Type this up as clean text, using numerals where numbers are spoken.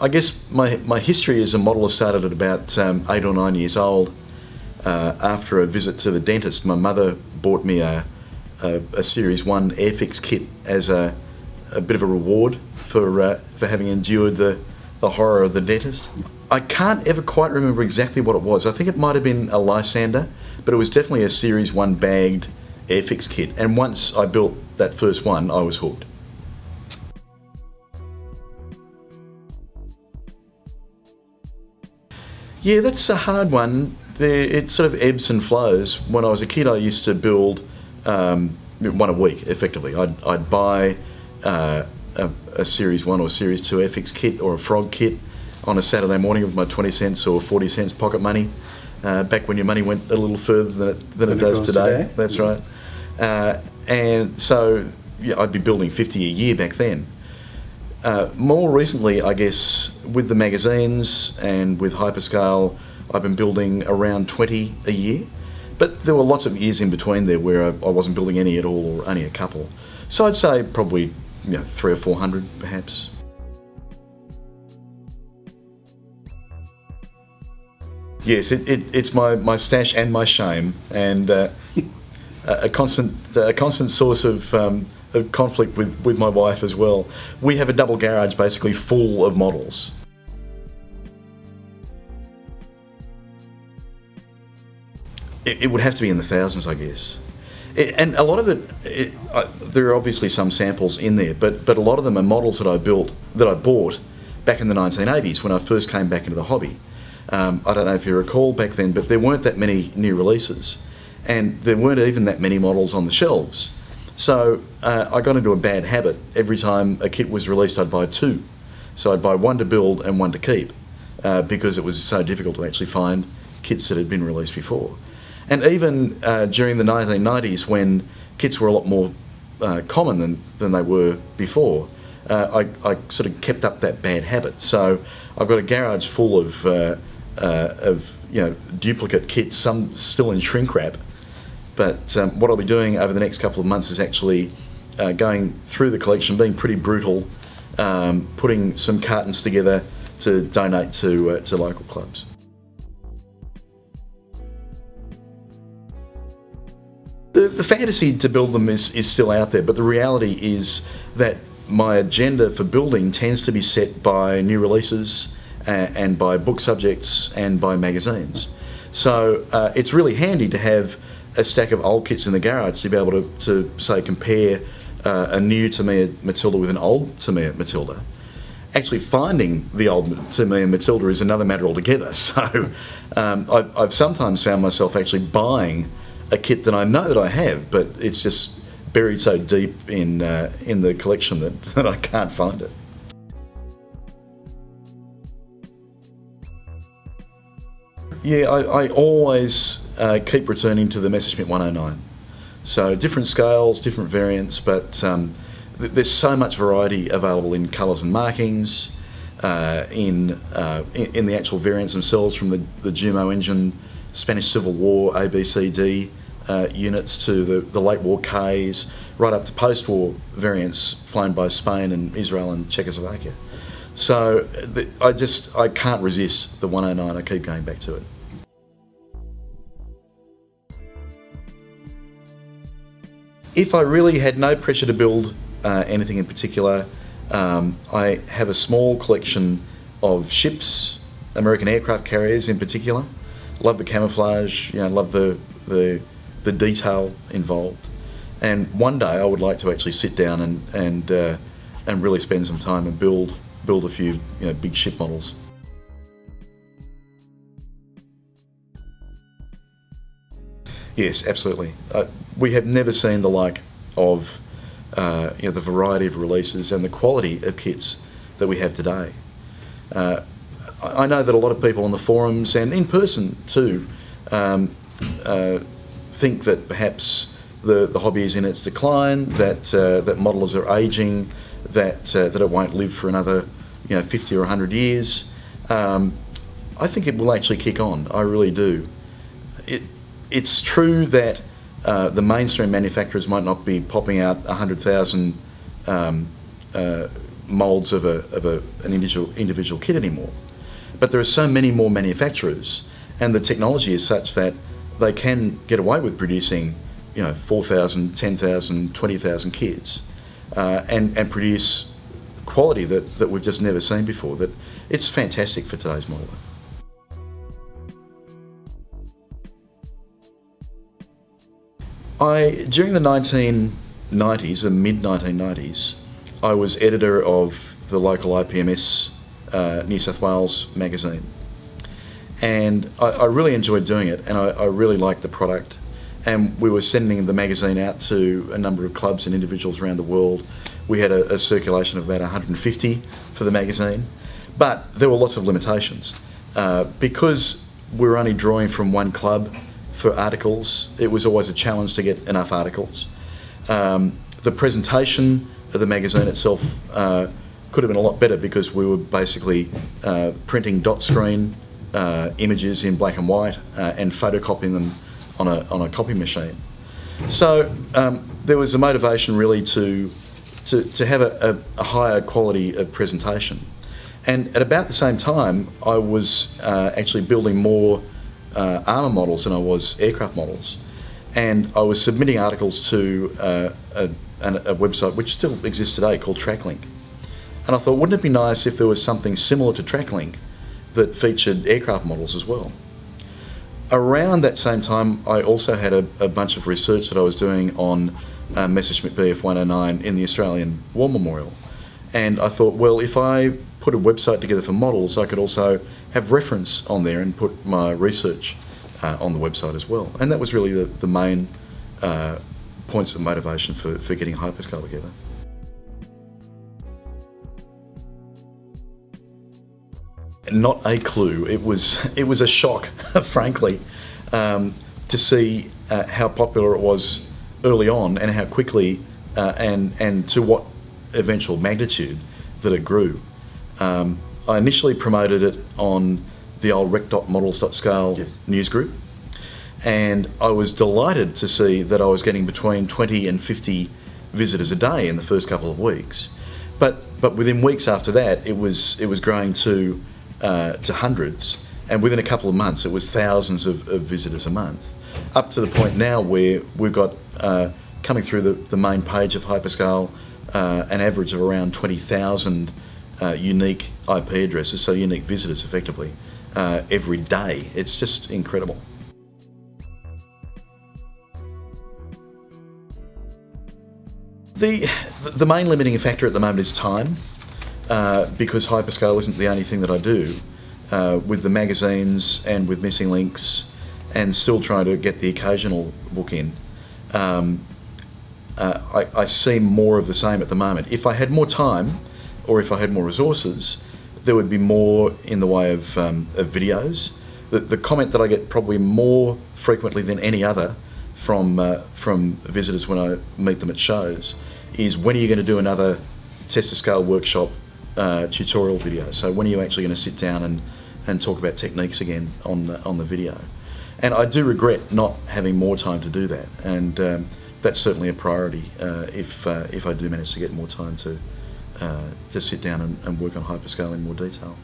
I guess my history as a modeller started at about 8 or 9 years old. After a visit to the dentist, my mother bought me a Series 1 Airfix kit as a bit of a reward for having endured the horror of the dentist. I can't ever quite remember exactly what it was. I think it might have been a Lysander, but it was definitely a Series 1 bagged Airfix kit. And once I built that first one, I was hooked. Yeah, that's a hard one. It sort of ebbs and flows. When I was a kid, I used to build one a week, effectively. I'd buy a Series 1 or Series 2 Airfix kit or a Frog kit on a Saturday morning with my 20 cents or 40 cents pocket money, back when your money went a little further than it does today. That's right. And so yeah, I'd be building 50 a year back then. More recently, I guess, with the magazines and with Hyperscale, I've been building around 20 a year. But there were lots of years in between there where I wasn't building any at all, or only a couple. So I'd say probably 300 or 400 perhaps. Yes, it's my stash and my shame, and a constant source of conflict with my wife as well. We have a double garage basically full of models. It would have to be in the thousands, I guess. And a lot of it, there are obviously some samples in there, but a lot of them are models that I bought back in the 1980s when I first came back into the hobby. I don't know if you recall back then, but there weren't that many new releases, and there weren't even that many models on the shelves. So I got into a bad habit. Every time a kit was released, I'd buy two. So I'd buy one to build and one to keep, because it was so difficult to actually find kits that had been released before. And even during the 1990s, when kits were a lot more common than they were before, I sort of kept up that bad habit. So I've got a garage full of duplicate kits, some still in shrink wrap. But what I'll be doing over the next couple of months is actually going through the collection, being pretty brutal, putting some cartons together to donate to local clubs. The fantasy to build them is still out there, but the reality is that my agenda for building tends to be set by new releases and by book subjects and by magazines. So it's really handy to have a stack of old kits in the garage to be able to say, compare a new Tamiya Matilda with an old Tamiya Matilda. Actually finding the old Tamiya Matilda is another matter altogether. So I've sometimes found myself actually buying a kit that I know that I have, but it's just buried so deep in the collection that I can't find it. Yeah, I always keep returning to the Messerschmitt 109. So different scales, different variants, but there's so much variety available in colours and markings, in the actual variants themselves, from the Jumo engine, Spanish Civil War, ABCD units, to the late war Ks, right up to post-war variants flown by Spain and Israel and Czechoslovakia. So I can't resist the 109, I keep going back to it. If I really had no pressure to build anything in particular, I have a small collection of ships, American aircraft carriers in particular. Love the camouflage, love the detail involved. And one day I would like to actually sit down and really spend some time and build a few big ship models. Yes, absolutely. We have never seen the like of the variety of releases and the quality of kits that we have today. I know that a lot of people on the forums and in person too think that perhaps the hobby is in its decline, that modelers are aging, that it won't live for another 50 or 100 years. I think it will actually kick on. I really do. It's true that the mainstream manufacturers might not be popping out 100,000 moulds of an individual kit anymore. But there are so many more manufacturers, and the technology is such that they can get away with producing, 4,000, 10,000, 20,000 kits, and produce quality that we've just never seen before. That it's fantastic for today's modeler. During the 1990s, the mid-1990s, I was editor of the local IPMS New South Wales magazine, and I really enjoyed doing it, and I really liked the product, and we were sending the magazine out to a number of clubs and individuals around the world. We had a circulation of about 150 for the magazine, but there were lots of limitations. Because we were only drawing from one club for articles, it was always a challenge to get enough articles. The presentation of the magazine itself could have been a lot better, because we were basically printing dot screen images in black and white and photocopying them on a copy machine. So there was a motivation really to have a higher quality of presentation. And at about the same time, I was actually building more armour models than I was aircraft models, and I was submitting articles to a website which still exists today called TrackLink. And I thought, wouldn't it be nice if there was something similar to TrackLink that featured aircraft models as well? Around that same time, I also had a bunch of research that I was doing on Messerschmitt Bf 109 in the Australian War Memorial. And I thought, well, if I put a website together for models, I could also have reference on there and put my research on the website as well. And that was really the main points of motivation for getting Hyperscale together. Not a clue. It was a shock, frankly, to see how popular it was early on, and how quickly and to what eventual magnitude that it grew. I initially promoted it on the old rec.models.scale yes. news group, and I was delighted to see that I was getting between 20 and 50 visitors a day in the first couple of weeks. But within weeks after that, it was growing to hundreds, and within a couple of months it was thousands of visitors a month, up to the point now where we've got coming through the main page of Hyperscale an average of around 20,000 unique IP addresses, so unique visitors effectively, every day. It's just incredible. The main limiting factor at the moment is time, because Hyperscale isn't the only thing that I do. With the magazines and with Missing Links, and still trying to get the occasional book in, I see more of the same at the moment. If I had more time, or if I had more resources, there would be more in the way of videos. The comment that I get probably more frequently than any other from visitors when I meet them at shows is, when are you going to do another test to scale workshop tutorial video? So when are you actually going to sit down and talk about techniques again on the video? And I do regret not having more time to do that, and that's certainly a priority if I do manage to get more time to sit down and work on Hyperscale in more detail.